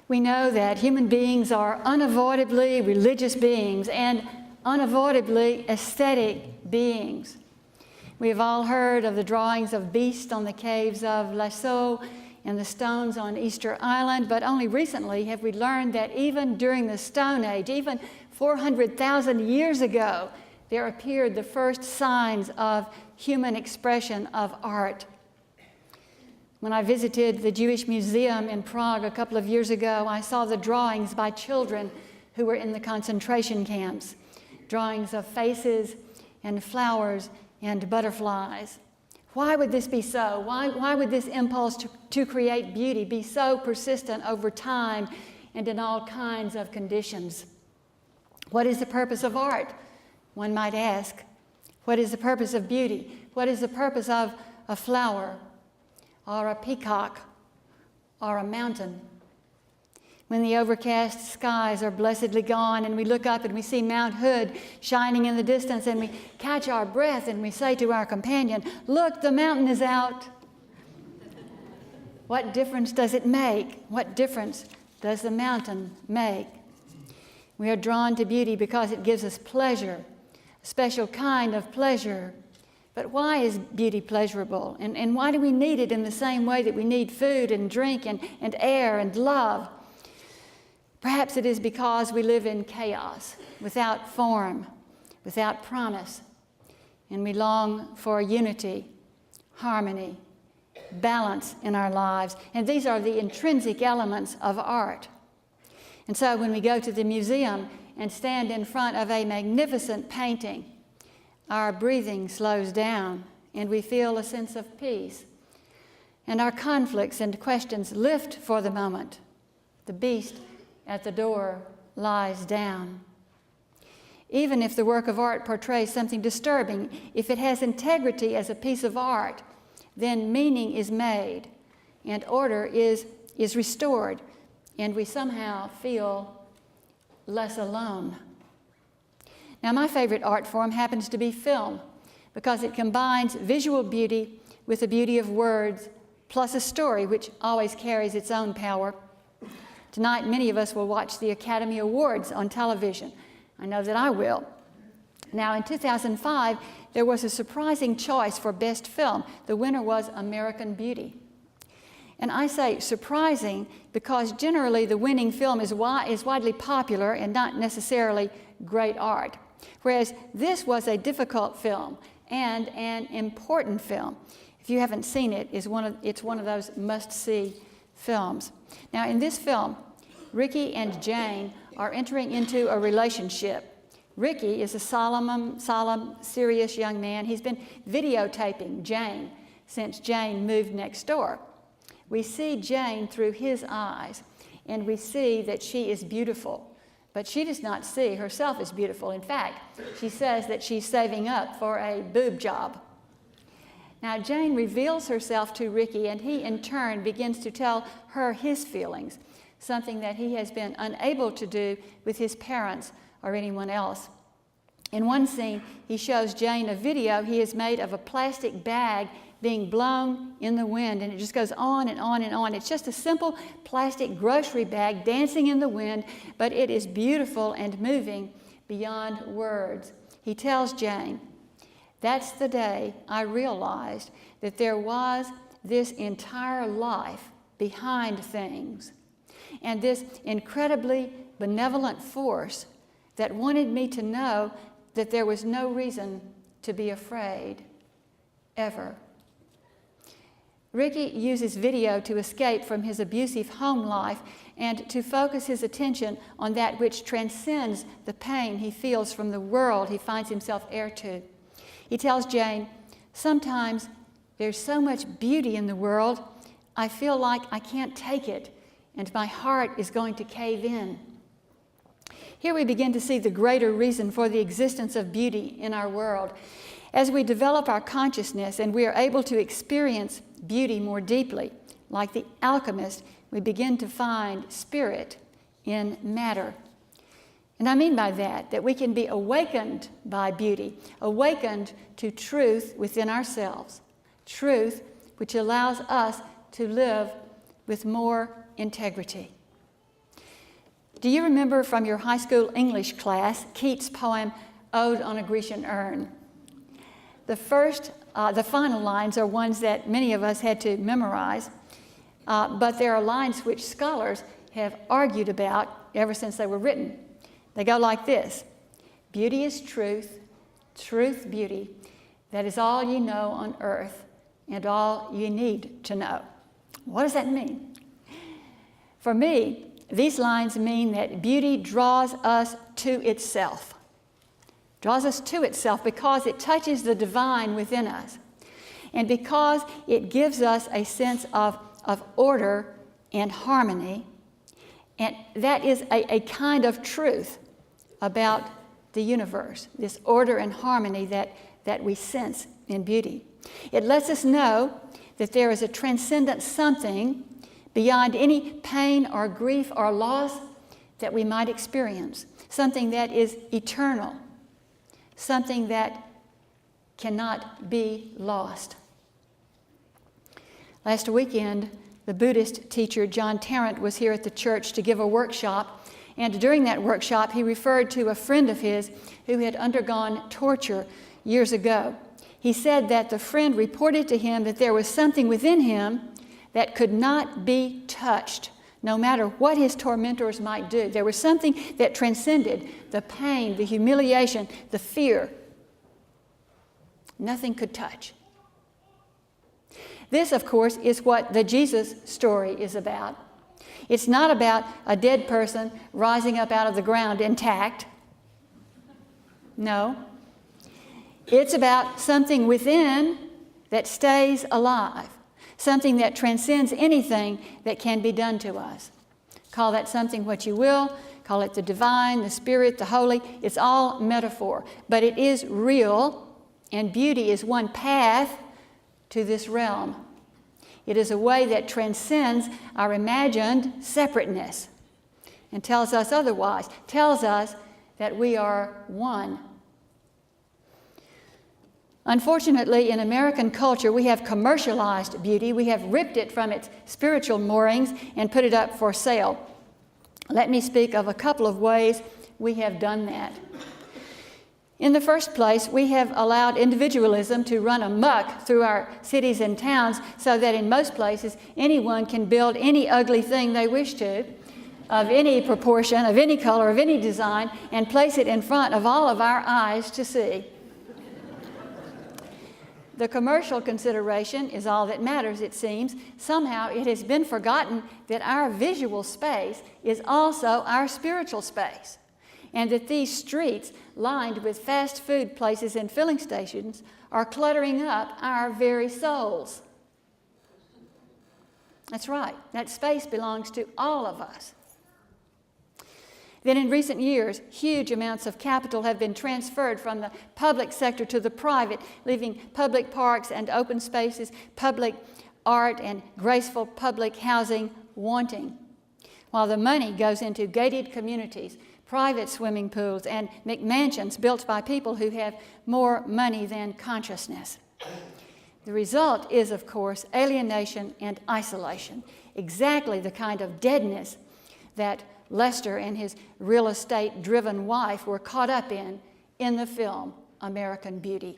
We know that human beings are unavoidably religious beings and unavoidably aesthetic beings. We have all heard of the drawings of beasts on the caves of Sewell and the stones on Easter Island, but only recently have we learned that even during the Stone Age, even 400,000 years ago, there appeared the first signs of human expression of art. When I visited the Jewish Museum in Prague a couple of years ago, I saw the drawings by children who were in the concentration camps, drawings of faces and flowers and butterflies. Why would this be so? Why would this impulse to create beauty be so persistent over time and in all kinds of conditions? What is the purpose of art? One might ask. What is the purpose of beauty? What is the purpose of a flower or a peacock or a mountain? When the overcast skies are blessedly gone and we look up and we see Mount Hood shining in the distance and we catch our breath and we say to our companion, "Look, the mountain is out." What difference does it make? What difference does the mountain make? We are drawn to beauty because it gives us pleasure, a special kind of pleasure. But why is beauty pleasurable? And why do we need it in the same way that we need food and drink and air and love? Perhaps it is because we live in chaos, without form, without promise, and we long for unity, harmony, balance in our lives. And these are the intrinsic elements of art. And so when we go to the museum and stand in front of a magnificent painting, our breathing slows down and we feel a sense of peace. And our conflicts and questions lift for the moment. The beast at the door lies down. Even if the work of art portrays something disturbing, if it has integrity as a piece of art, then meaning is made and order is restored, and we somehow feel less alone. Now, my favorite art form happens to be film because it combines visual beauty with the beauty of words plus a story which always carries its own power. Tonight, many of us will watch the Academy Awards on television. I know that I will. Now, in 2005, there was a surprising choice for Best Film. The winner was American Beauty. And I say surprising because generally the winning film is widely popular and not necessarily great art. Whereas this was a difficult film and an important film. If you haven't seen it, it's one of those must-see films. Now, in this film, Ricky and Jane are entering into a relationship. Ricky is a solemn, serious young man. He's been videotaping Jane since Jane moved next door. We see Jane through his eyes, and we see that she is beautiful. But she does not see herself as beautiful. In fact, she says that she's saving up for a boob job. Now, Jane reveals herself to Ricky, and he, in turn, begins to tell her his feelings, something that he has been unable to do with his parents or anyone else. In one scene, he shows Jane a video he has made of a plastic bag being blown in the wind, and it just goes on and on and on. It's just a simple plastic grocery bag dancing in the wind, but it is beautiful and moving beyond words. He tells Jane, "That's the day I realized that there was this entire life behind things, and this incredibly benevolent force that wanted me to know that there was no reason to be afraid, ever." Ricky uses video to escape from his abusive home life and to focus his attention on that which transcends the pain he feels from the world he finds himself heir to. He tells Jane, "Sometimes there's so much beauty in the world, I feel like I can't take it, and my heart is going to cave in." Here we begin to see the greater reason for the existence of beauty in our world. As we develop our consciousness and we are able to experience beauty more deeply, like the alchemist, we begin to find spirit in matter. And I mean by that we can be awakened by beauty, awakened to truth within ourselves, truth which allows us to live with more integrity. Do you remember from your high school English class Keats' poem, Ode on a Grecian Urn? The final lines are ones that many of us had to memorize, but there are lines which scholars have argued about ever since they were written. They go like this: beauty is truth, truth beauty, that is all you know on earth and all you need to know. What does that mean? For me, these lines mean that beauty draws us to itself. Draws us to itself because it touches the divine within us, and because it gives us a sense of order and harmony, and that is a kind of truth about the universe, this order and harmony that we sense in beauty. It lets us know that there is a transcendent something beyond any pain or grief or loss that we might experience, something that is eternal, something that cannot be lost. Last weekend, the Buddhist teacher John Tarrant was here at the church to give a workshop, and during that workshop he referred to a friend of his who had undergone torture years ago. He said that the friend reported to him that there was something within him that could not be touched, no matter what his tormentors might do. There was something that transcended the pain, the humiliation, the fear. Nothing could touch. This, of course, is what the Jesus story is about. It's not about a dead person rising up out of the ground intact. No. It's about something within that stays alive, something that transcends anything that can be done to us. Call that something what you will. Call it the divine, the spirit, the holy. It's all metaphor, but it is real, and beauty is one path to this realm. It is a way that transcends our imagined separateness and tells us otherwise, tells us that we are one. Unfortunately, in American culture, we have commercialized beauty. We have ripped it from its spiritual moorings and put it up for sale. Let me speak of a couple of ways we have done that. In the first place, we have allowed individualism to run amok through our cities and towns so that in most places, anyone can build any ugly thing they wish to, of any proportion, of any color, of any design, and place it in front of all of our eyes to see. The commercial consideration is all that matters, it seems. Somehow it has been forgotten that our visual space is also our spiritual space, and that these streets lined with fast food places and filling stations are cluttering up our very souls. That's right. That space belongs to all of us. Then in recent years, huge amounts of capital have been transferred from the public sector to the private, leaving public parks and open spaces, public art and graceful public housing wanting, while the money goes into gated communities, private swimming pools, and McMansions built by people who have more money than consciousness. The result is, of course, alienation and isolation, exactly the kind of deadness that Lester and his real estate-driven wife were caught up in the film American Beauty.